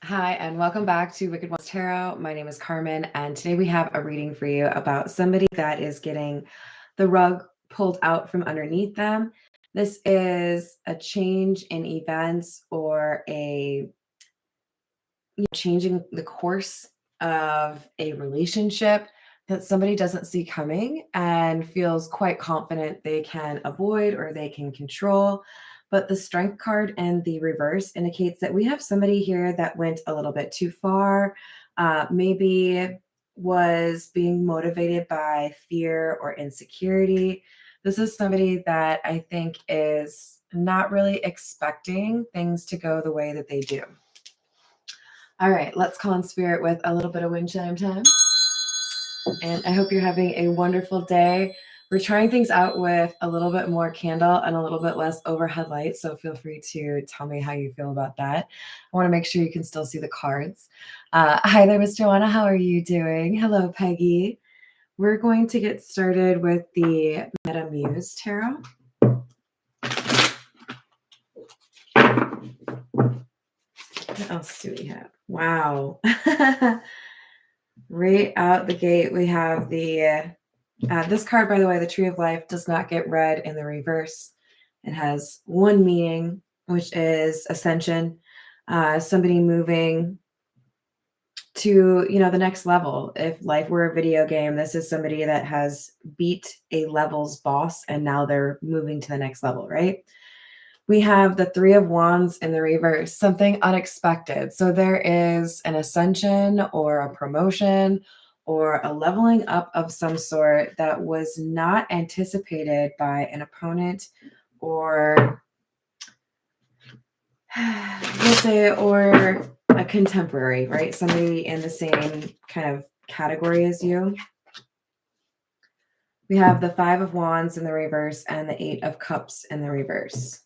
Hi, and welcome back to Wicked Ones Tarot. My name is Carmen, and today we have a reading for you about somebody that is getting the rug pulled out from underneath them. This is a change in events or a changing the course of a relationship that somebody doesn't see coming and feels quite confident they can avoid or they can control. But the strength card in the reverse indicates that we have somebody here that went a little bit too far, maybe was being motivated by fear or insecurity. This is somebody that I think is not really expecting things to go the way that they do. All right, let's call in spirit with a little bit of wind chime time. And I hope you're having a wonderful day. We're trying things out with a little bit more candle and a little bit less overhead light, so feel free to tell me how you feel about that. I want to make sure you can still see the cards. Hi there, Miss Joanna. How are you doing? Hello, Peggy. We're going to get started with the Meta Muse Tarot. What else do we have? Wow. Right out the gate, we have the this card, by the way, the Tree of Life, does not get read in the reverse. It has one meaning, which is ascension, somebody moving to, the next level. If life were a video game, this is somebody that has beat a level's boss and now they're moving to the next level, right? We have the Three of Wands in the reverse, something unexpected. So there is an ascension or a promotion or a leveling up of some sort that was not anticipated by an opponent or we'll say, or a contemporary, right? Somebody in the same kind of category as you. We have the Five of Wands in the reverse and the Eight of Cups in the reverse.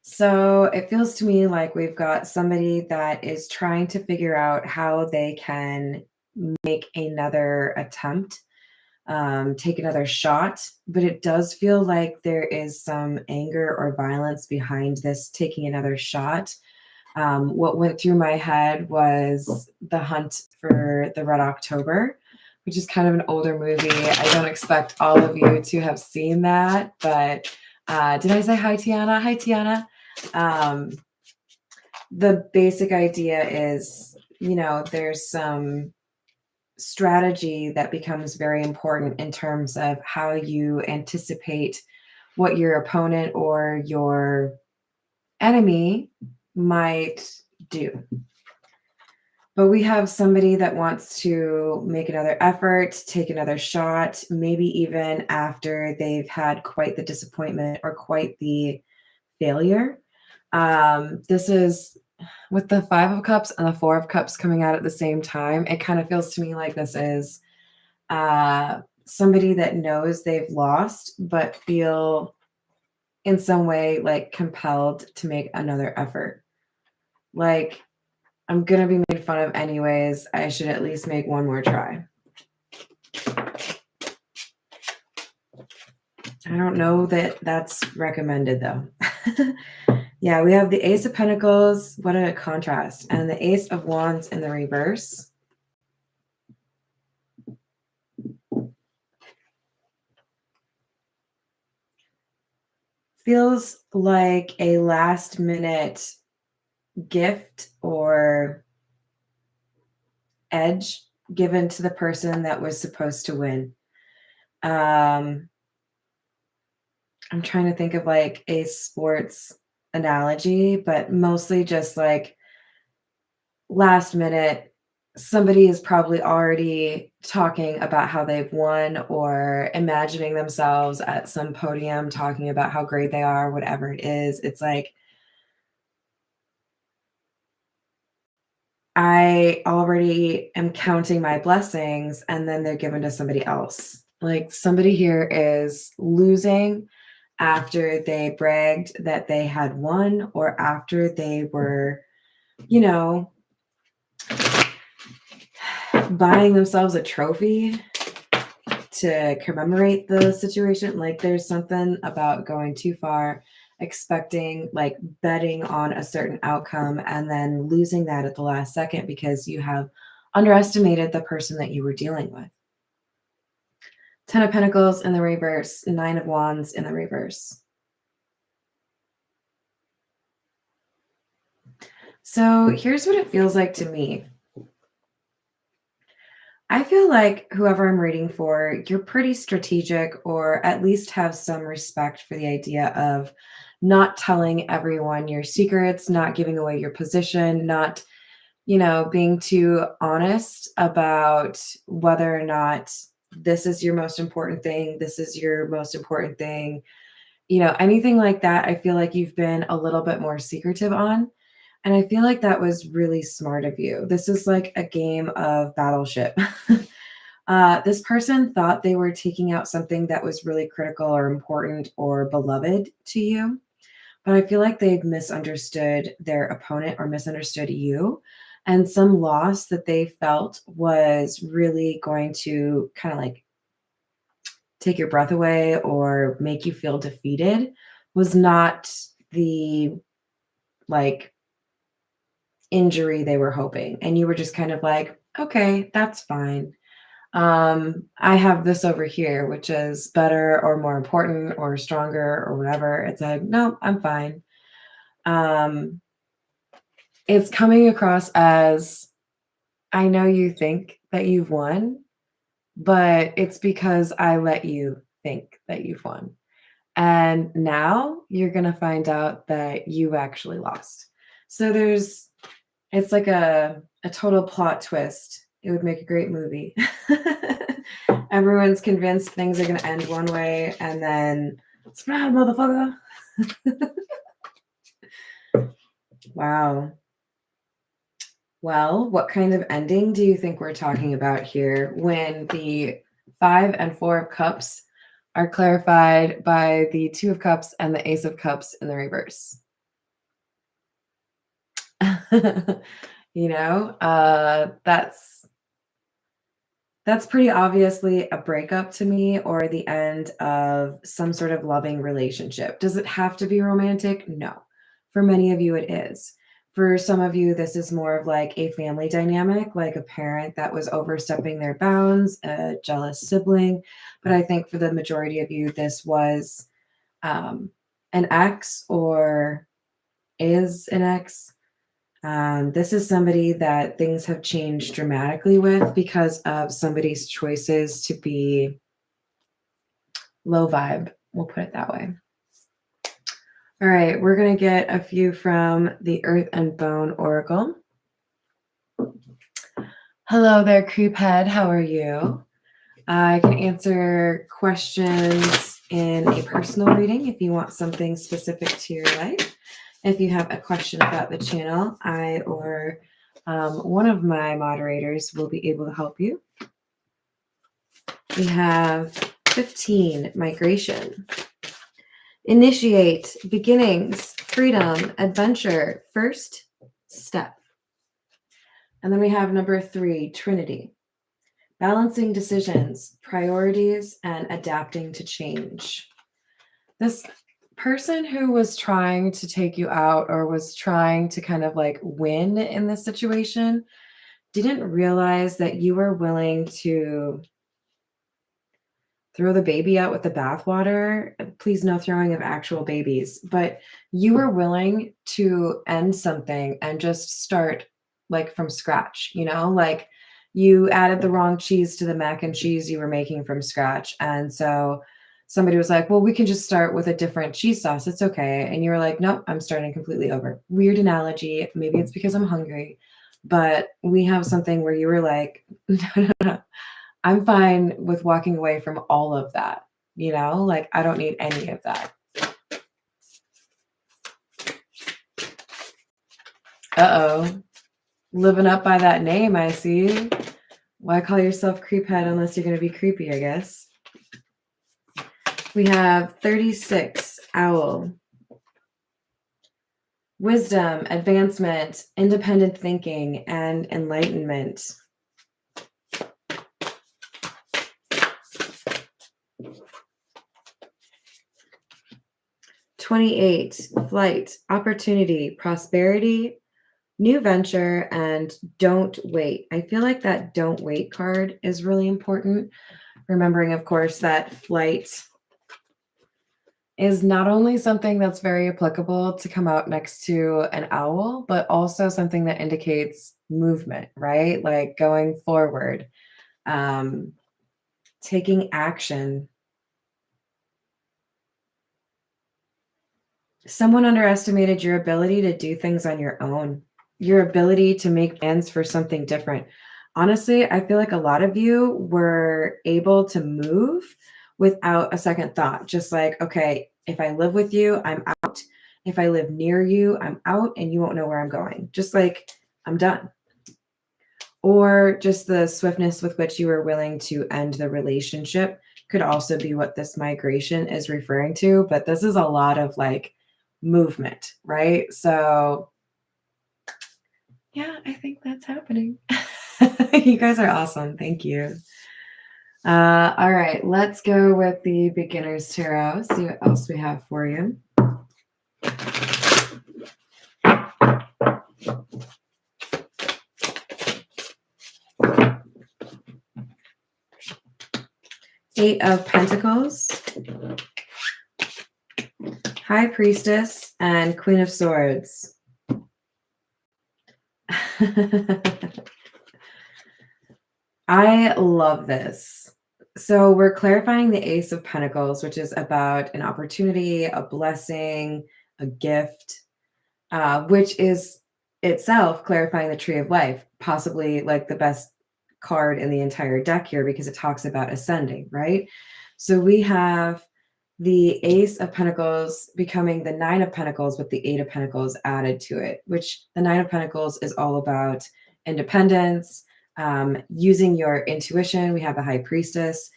So it feels to me like we've got somebody that is trying to figure out how they can make another attempt, take another shot, but it does feel like there is some anger or violence behind this taking another shot. What went through my head was The Hunt for the Red October, which is kind of an older movie. I don't expect all of you to have seen that, but did I say hi, Tiana? Hi, Tiana. The basic idea is, there's some strategy that becomes very important in terms of how you anticipate what your opponent or your enemy might do. But we have somebody that wants to make another effort, take another shot, maybe even after they've had quite the disappointment or quite the failure. This is with the Five of Cups and the Four of Cups coming out at the same time. It kind of feels to me like this is somebody that knows they've lost, but feel in some way like compelled to make another effort. Like, I'm going to be made fun of anyways. I should at least make one more try. I don't know that that's recommended though. Yeah, we have the Ace of Pentacles. What a contrast. And the Ace of Wands in the reverse. Feels like a last minute gift or edge given to the person that was supposed to win. I'm trying to think of like a sports analogy, but mostly just like last minute, somebody is probably already talking about how they've won or imagining themselves at some podium talking about how great they are, whatever it is. It's like, I already am counting my blessings and then they're given to somebody else. Like somebody here is losing after they bragged that they had won or after they were, buying themselves a trophy to commemorate the situation. Like there's something about going too far expecting, like betting on a certain outcome and then losing that at the last second because you have underestimated the person that you were dealing with. 10 of Pentacles in the reverse, 9 of Wands in the reverse. So here's what it feels like to me. I feel like whoever I'm reading for, you're pretty strategic, or at least have some respect for the idea of not telling everyone your secrets, not giving away your position, not, being too honest about whether or not this is your most important thing, this is your most important thing, anything like that. I feel like you've been a little bit more secretive on. And I feel like that was really smart of you. This is like a game of Battleship. This person thought they were taking out something that was really critical or important or beloved to you. But I feel like they've misunderstood their opponent or misunderstood you. And some loss that they felt was really going to kind of like take your breath away or make you feel defeated was not the like injury they were hoping. And you were just kind of like, okay, that's fine. I have this over here, which is better or more important or stronger or whatever. It's like, no, I'm fine. It's coming across as, I know you think that you've won, but it's because I let you think that you've won. And now you're going to find out that you actually lost. So it's like a total plot twist. It would make a great movie. Everyone's convinced things are going to end one way, and then, surprise, motherfucker. Wow. Well, what kind of ending do you think we're talking about here when the 5 and 4 of Cups are clarified by the 2 of Cups and the Ace of Cups in the reverse? That's pretty obviously a breakup to me, or the end of some sort of loving relationship. Does it have to be romantic? No. For many of you, it is. For some of you, this is more of like a family dynamic, like a parent that was overstepping their bounds, a jealous sibling. But I think for the majority of you, this was an ex or is an ex. This is somebody that things have changed dramatically with because of somebody's choices to be low vibe. We'll put it that way. All right, we're going to get a few from the Earth and Bone Oracle. Hello there, Creephead. How are you? I can answer questions in a personal reading if you want something specific to your life. If you have a question about the channel, I or one of my moderators will be able to help you. We have 15, migration. Initiate, beginnings, freedom, adventure, first step. And then we have number 3, Trinity. Balancing decisions, priorities, and adapting to change. This person who was trying to take you out or was trying to kind of like win in this situation didn't realize that you were willing to throw the baby out with the bathwater. Please, no throwing of actual babies, but you were willing to end something and just start like from scratch, like you added the wrong cheese to the mac and cheese you were making from scratch. And so somebody was like, well, we can just start with a different cheese sauce. It's okay. And you were like, nope, I'm starting completely over. Weird analogy. Maybe it's because I'm hungry, but we have something where you were like, no. I'm fine with walking away from all of that, like I don't need any of that. Uh-oh. Living up by that name, I see. Why call yourself Creephead unless you're going to be creepy, I guess. We have 36, Owl. Wisdom, advancement, independent thinking, and enlightenment. 28, flight, opportunity, prosperity, new venture, and don't wait. I feel like that don't wait card is really important. Remembering, of course, that flight is not only something that's very applicable to come out next to an owl, but also something that indicates movement, right? Like going forward, um, taking action. Someone underestimated your ability to do things on your own, your ability to make plans for something different. Honestly, I feel like a lot of you were able to move without a second thought. Just like, okay, if I live with you, I'm out. If I live near you, I'm out and you won't know where I'm going. Just like, I'm done. Or just the swiftness with which you were willing to end the relationship could also be what this migration is referring to. But this is a lot of like movement, right? So, yeah, I think that's happening. You guys are awesome. Thank you. All right, let's go with the beginner's tarot. See what else we have for you. Eight of Pentacles, High Priestess, and Queen of Swords. I love this. So we're clarifying the Ace of Pentacles, which is about an opportunity, a blessing, a gift, which is itself clarifying the Tree of Life, possibly like the best card in the entire deck here because it talks about ascending, right? So we have the Ace of Pentacles becoming the Nine of Pentacles with the Eight of Pentacles added to it, which the Nine of Pentacles is all about independence, using your intuition. We have the High Priestess.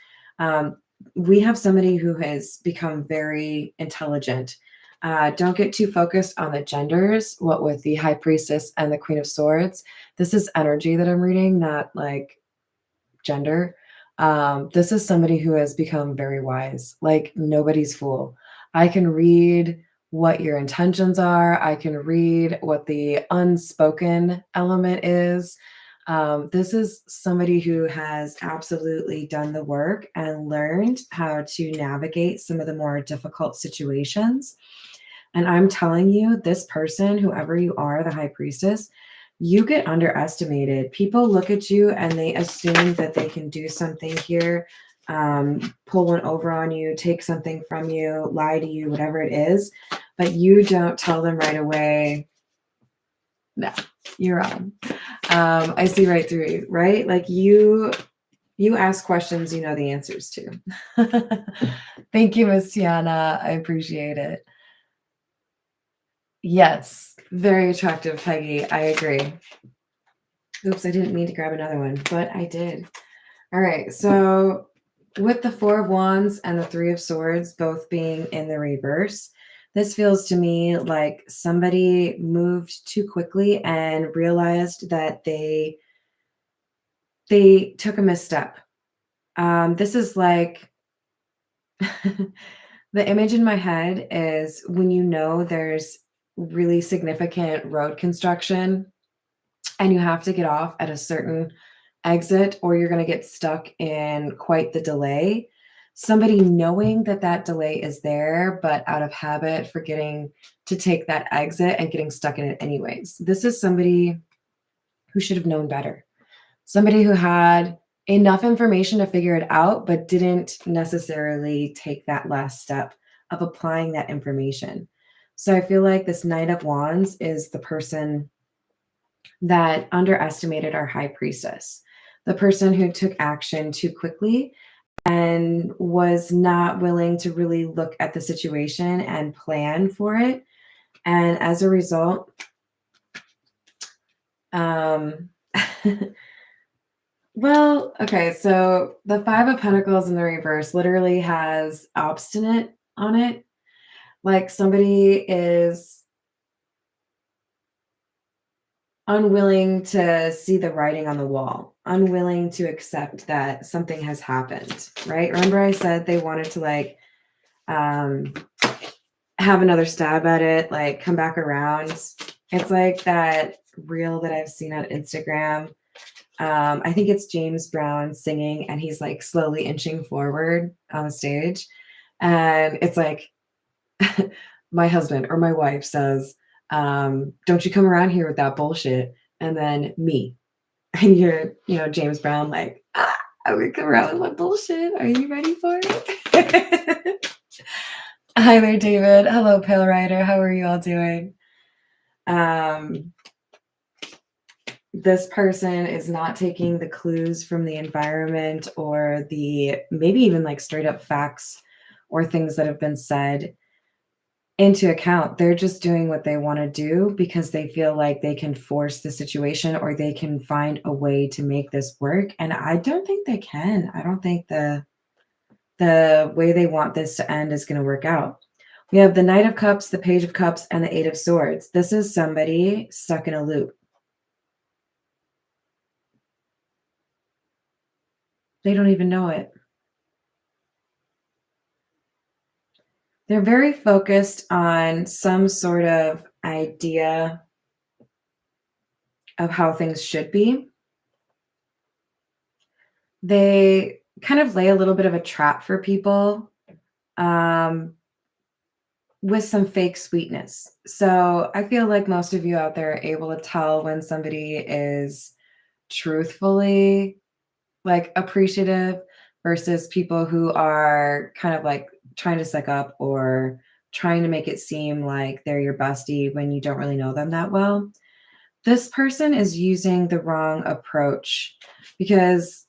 We have somebody who has become very intelligent. Don't get too focused on the genders, what with the High Priestess and the Queen of Swords. This is energy that I'm reading, not like gender. This is somebody who has become very wise, like nobody's fool. I can read what your intentions are. I can read what the unspoken element is. This is somebody who has absolutely done the work and learned how to navigate some of the more difficult situations. And I'm telling you, this person, whoever you are, the High Priestess, you get underestimated. People look at you and they assume that they can do something here, pull one over on you, take something from you, lie to you, whatever it is. But you don't tell them right away, no, you're wrong. I see right through you, right? Like you ask questions you know the answers to. Thank you, Miss Tiana. I appreciate it. Yes, very attractive, Peggy. I agree. Oops, I didn't mean to grab another one, but I did. All right, so with the Four of Wands and the Three of Swords both being in the reverse, this feels to me like somebody moved too quickly and realized that they took a misstep. This is like the image in my head is when you know there's really significant road construction and you have to get off at a certain exit or you're going to get stuck in quite the delay. Somebody knowing that that delay is there, but out of habit, forgetting to take that exit and getting stuck in it anyways. This is somebody who should have known better. Somebody who had enough information to figure it out, but didn't necessarily take that last step of applying that information. So I feel like this Knight of Wands is the person that underestimated our High Priestess, the person who took action too quickly and was not willing to really look at the situation and plan for it. And as a result, well, okay, so the Five of Pentacles in the reverse literally has obstinate on it. Like somebody is unwilling to see the writing on the wall, unwilling to accept that something has happened, right? Remember I said they wanted to like have have another stab at it, like come back around. It's like that reel that I've seen on Instagram. I think it's James Brown singing, and he's like slowly inching forward on the stage. And it's like, my husband or my wife says, don't you come around here with that bullshit. And then me, and you're, James Brown, like, I would come around with my bullshit. Are you ready for it? Hi there, David. Hello, Pale Rider. How are you all doing? This person is not taking the clues from the environment or the maybe even like straight up facts or things that have been said into account. They're just doing what they want to do because they feel like they can force the situation or they can find a way to make this work. And I don't think they can. I don't think the way they want this to end is going to work out. We have the Knight of Cups, the Page of Cups, and the Eight of Swords. This is somebody stuck in a loop. They don't even know it. They're very focused on some sort of idea of how things should be. They kind of lay a little bit of a trap for people with some fake sweetness. So I feel like most of you out there are able to tell when somebody is truthfully like appreciative versus people who are kind of like trying to suck up or trying to make it seem like they're your bestie when you don't really know them that well. This person is using the wrong approach because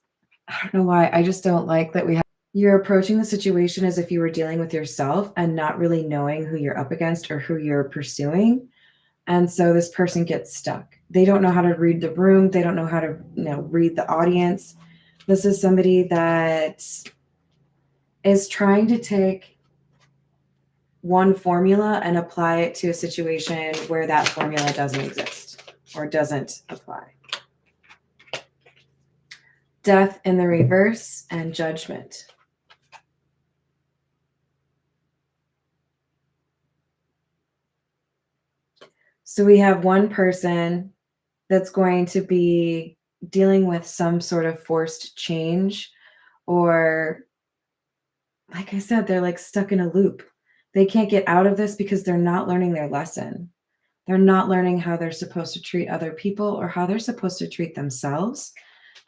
I don't know why. I just don't like that you're approaching the situation as if you were dealing with yourself and not really knowing who you're up against or who you're pursuing. And so this person gets stuck. They don't know how to read the room. They don't know how to, read the audience. This is somebody that is trying to take one formula and apply it to a situation where that formula doesn't exist or doesn't apply. Death in the reverse and Judgment. So we have one person that's going to be dealing with some sort of forced change, or like I said, they're like stuck in a loop. They can't get out of this because they're not learning their lesson. They're not learning how they're supposed to treat other people or how they're supposed to treat themselves.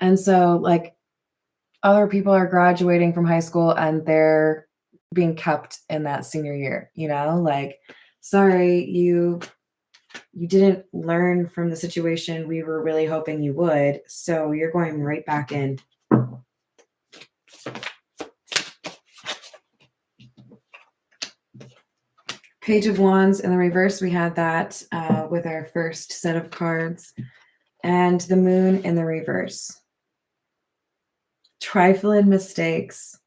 And so like other people are graduating from high school and they're being kept in that senior year, like, sorry, you didn't learn from the situation we were really hoping you would. So you're going right back in. Page of Wands in the reverse. We had that with our first set of cards. And the Moon in the reverse. Trifling mistakes.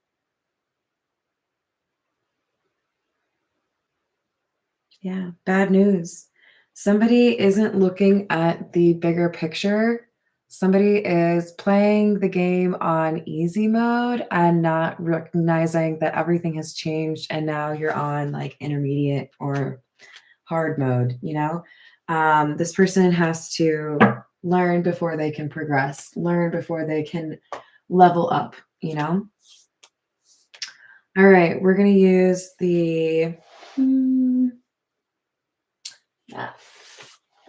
Yeah, bad news. Somebody isn't looking at the bigger picture. Somebody is playing the game on easy mode and not recognizing that everything has changed and now you're on like intermediate or hard mode, This person has to learn before they can progress, learn before they can level up, All right, we're going to use the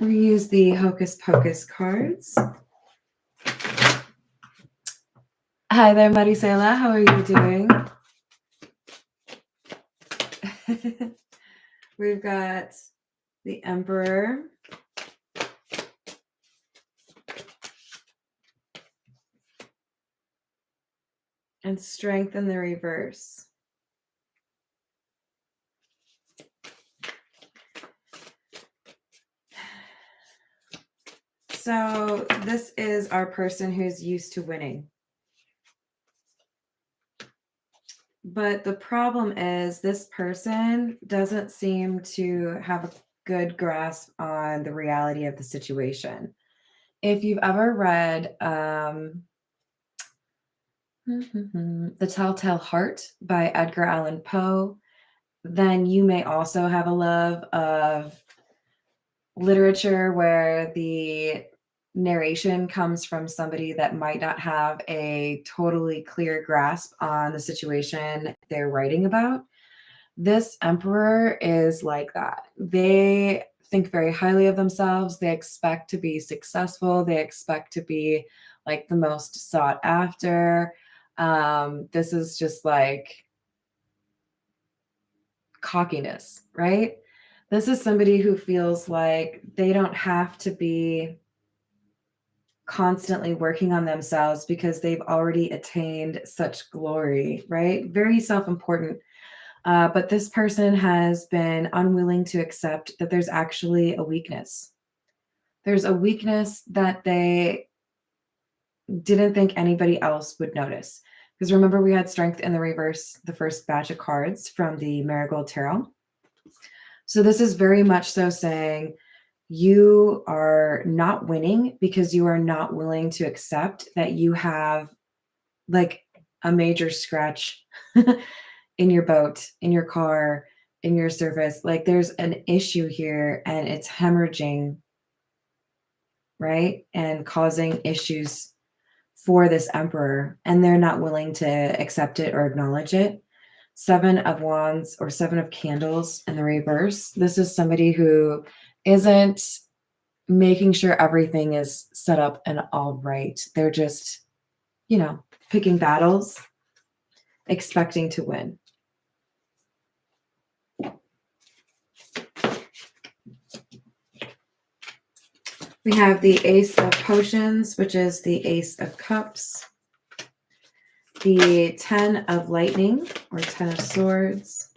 we use the Hocus Pocus cards. Hi there, Maricela. How are you doing? We've got the Emperor. And Strength in the reverse. So this is our person who's used to winning. But the problem is this person doesn't seem to have a good grasp on the reality of the situation. If you've ever read The Telltale Heart by Edgar Allan Poe, then you may also have a love of literature where the narration comes from somebody that might not have a totally clear grasp on the situation they're writing about. This emperor is like that. They think very highly of themselves. They expect to be successful. They expect to be like the most sought after. This is just like cockiness, right? This is somebody who feels like they don't have to be constantly working on themselves because they've already attained such glory, right? Very self important. But this person has been unwilling to accept that there's actually a weakness. There's a weakness that they didn't think anybody else would notice. Because remember, we had strength in the reverse, the first batch of cards from the Marigold Tarot. So this is very much so saying you are not winning because you are not willing to accept that you have like a major scratch in your boat, in your car, in your surface. Like there's an issue here and it's hemorrhaging, right? And causing issues for this emperor, and they're not willing to accept it or acknowledge it. Seven of Wands or Seven of Candles in the reverse. This is somebody who isn't making sure everything is set up and all right. They're just, picking battles, expecting to win. We have the Ace of Potions, which is the Ace of Cups. The 10 of Lightning, or 10 of Swords.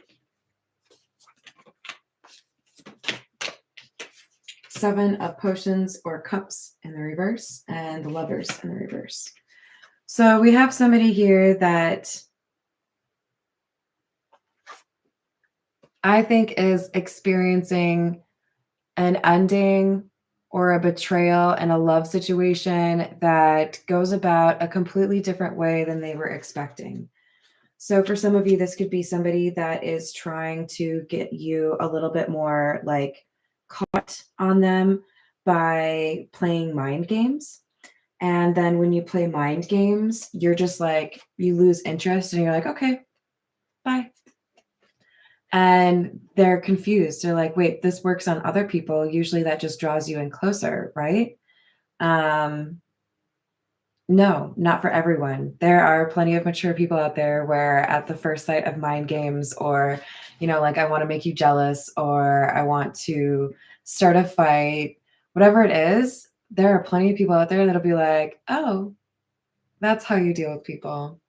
7 of Potions, or Cups in the reverse, and the Lovers in the reverse. So we have somebody here that I think is experiencing an ending or a betrayal in a love situation that goes about a completely different way than they were expecting. So for some of you, this could be somebody that is trying to get you a little bit more like caught on them by playing mind games. And then when you play mind games, you're just like, you lose interest and you're like, okay, bye. And they're confused. They're like, wait, this works on other people. Usually that just draws you in closer, right? No, not for everyone. There are plenty of mature people out there where at the first sight of mind games or, like I want to make you jealous or I want to start a fight, whatever it is, there are plenty of people out there that'll be like, oh, that's how you deal with people.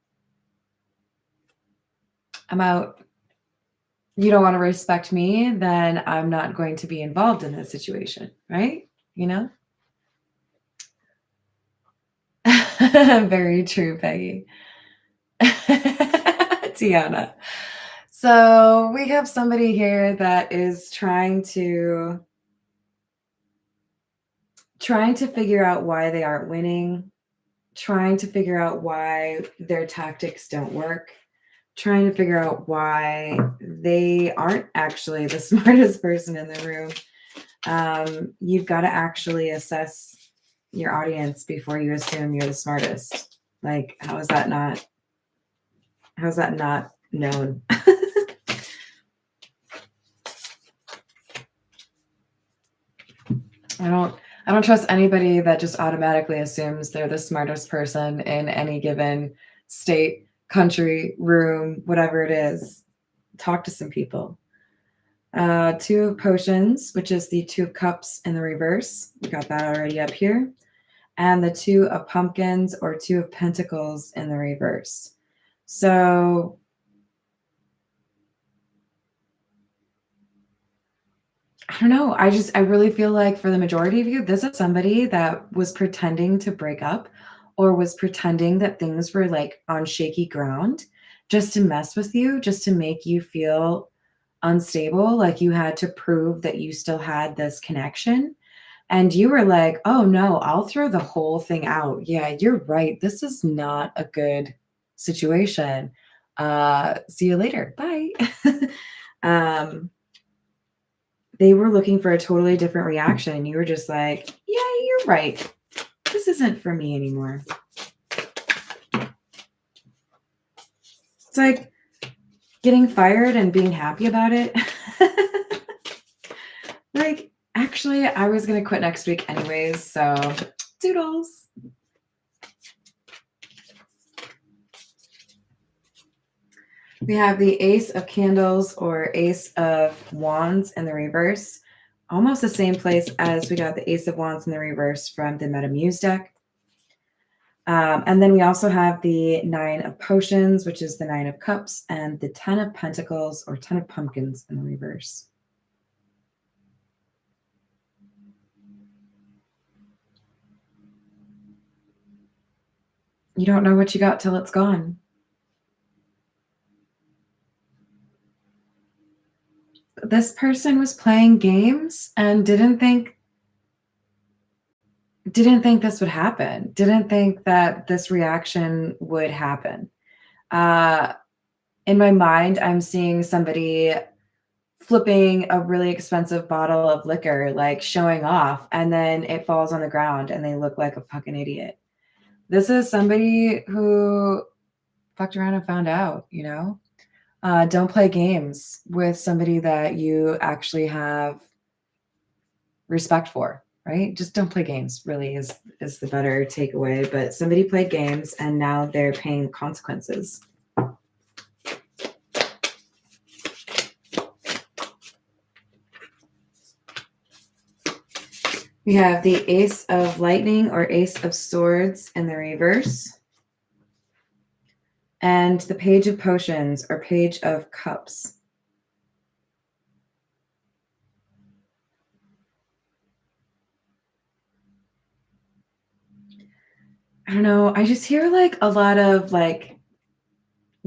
I'm out. You don't want to respect me, then I'm not going to be involved in this situation, right? Very true, Peggy. Tiana. So we have somebody here that is trying to figure out why they aren't winning, trying to figure out why their tactics don't work, trying to figure out why they aren't actually the smartest person in the room. You've got to actually assess your audience before you assume you're the smartest. Like, how's that not known? I don't trust anybody that just automatically assumes they're the smartest person in any given state, country, room, whatever it is. Talk to some people. 2 of Potions, which is the 2 of Cups in the reverse. We got that already up here. And the 2 of Pumpkins or 2 of Pentacles in the reverse. So I don't know. I really feel like for the majority of you, this is somebody that was pretending to break up or was pretending that things were like on shaky ground just to mess with you, just to make you feel unstable, like you had to prove that you still had this connection. And you were like, oh no, I'll throw the whole thing out. Yeah, you're right. This is not a good situation. See you later. Bye. They were looking for a totally different reaction. You were just like, yeah, you're right. This isn't for me anymore. It's like getting fired and being happy about it. Like, actually, I was going to quit next week anyways, so doodles. We have the Ace of Candles or Ace of Wands in the reverse. Almost the same place as we got the Ace of Wands in the reverse from the Metamuse deck. And then we also have the Nine of Potions, which is the Nine of Cups, and the Ten of Pentacles or Ten of Pumpkins in the reverse. You don't know what you got till it's gone. This person was playing games and didn't think this would happen. Didn't think that this reaction would happen. In my mind, I'm seeing somebody flipping a really expensive bottle of liquor, like showing off, and then it falls on the ground and they look like a fucking idiot. This is somebody who fucked around and found out, you know? Don't play games with somebody that you actually have respect for, right? Just don't play games, really is the better takeaway. But somebody played games and now they're paying consequences. We have the Ace of Lightning or Ace of Swords in the reverse. And the Page of Potions or Page of Cups. I don't know. I just hear like a lot of like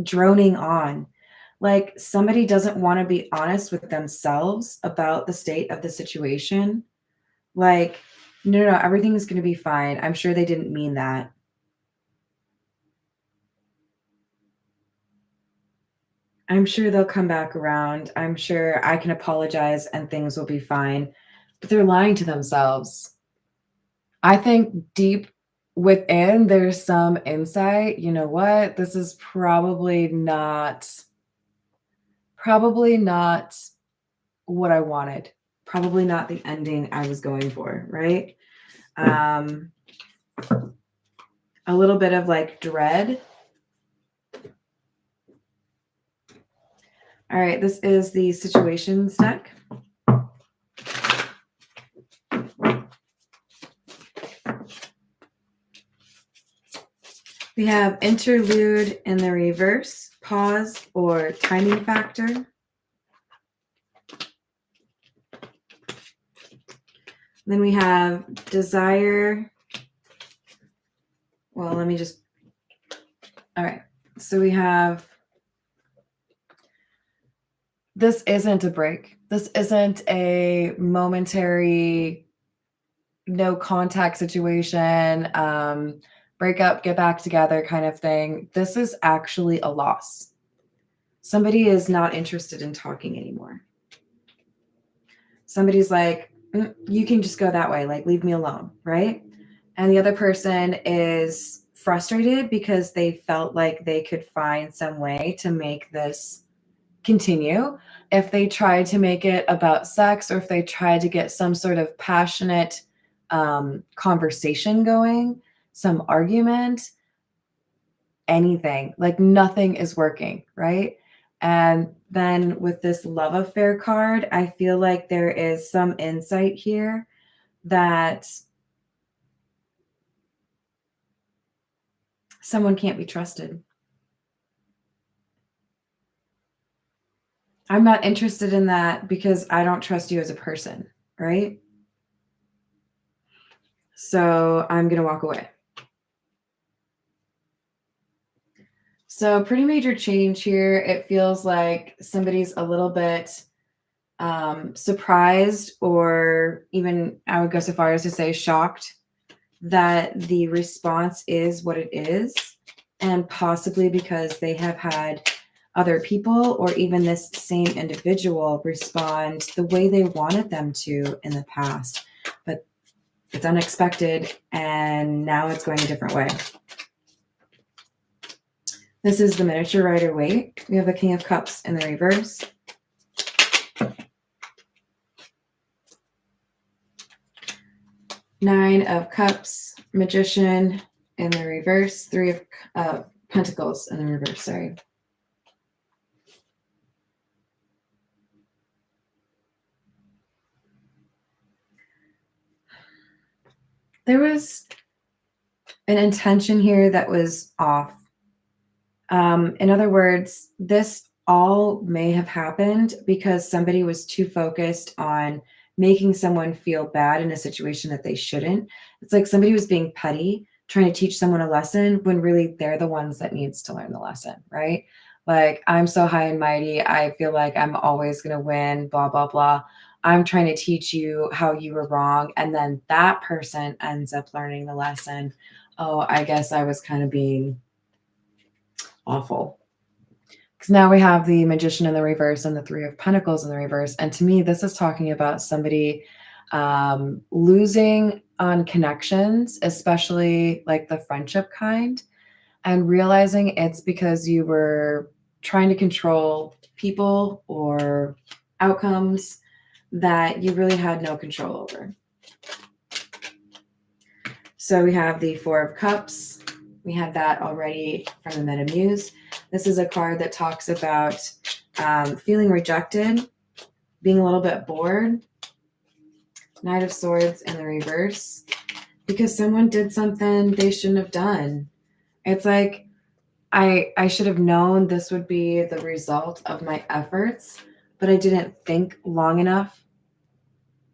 droning on. Like somebody doesn't want to be honest with themselves about the state of the situation. Like, no, everything's going to be fine. I'm sure they didn't mean that. I'm sure they'll come back around. I'm sure I can apologize and things will be fine. But they're lying to themselves. I think deep within there's some insight. You know what? This is probably not what I wanted. Probably not the ending I was going for, right? A little bit of like dread. All right, this is the situations deck. We have interlude in the reverse, pause or timing factor. Then we have desire. Well, let me just, all right. So we have, this isn't a break. This isn't a momentary no contact situation, break up, get back together kind of thing. This is actually a loss. Somebody is not interested in talking anymore. Somebody's like, you can just go that way, like leave me alone, right? And the other person is frustrated because they felt like they could find some way to make this continue. If they tried to make it about sex or if they tried to get some sort of passionate conversation going, some argument, anything, like nothing is working, right? And then with this love affair card, I feel like there is some insight here that someone can't be trusted. I'm not interested in that because I don't trust you as a person, right? So I'm going to walk away. So pretty major change here. It feels like somebody's a little bit surprised, or even I would go so far as to say shocked that the response is what it is, and possibly because they have had other people or even this same individual respond the way they wanted them to in the past. But it's unexpected and now it's going a different way. This is the miniature Rider-Waite. We have the King of Cups in the reverse. Nine of Cups, Magician in the reverse. Three of Pentacles in the reverse, sorry. There was an intention here that was off. In other words, this all may have happened because somebody was too focused on making someone feel bad in a situation that they shouldn't. It's like somebody was being petty, trying to teach someone a lesson when really they're the ones that needs to learn the lesson, right? Like, I'm so high and mighty. I feel like I'm always going to win, blah, blah, blah. I'm trying to teach you how you were wrong. And then that person ends up learning the lesson. Oh, I guess I was kind of being awful. Because now we have the Magician in the reverse and the Three of Pentacles in the reverse. And to me, this is talking about somebody losing on connections, especially like the friendship kind, and realizing it's because you were trying to control people or outcomes that you really had no control over. So we have the Four of Cups. We had that already from the Meta Muse. This is a card that talks about feeling rejected, being a little bit bored. Knight of Swords in the reverse, because someone did something they shouldn't have done. It's like, I should have known this would be the result of my efforts, but I didn't think long enough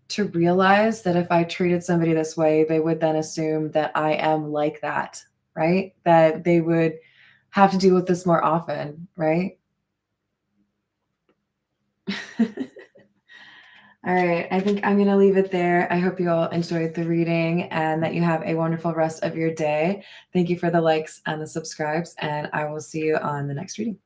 to realize that if I treated somebody this way, they would then assume that I am like that, right? That they would have to deal with this more often, right? All right, I think I'm going to leave it there. I hope you all enjoyed the reading and that you have a wonderful rest of your day. Thank you for the likes and the subscribes, and I will see you on the next reading.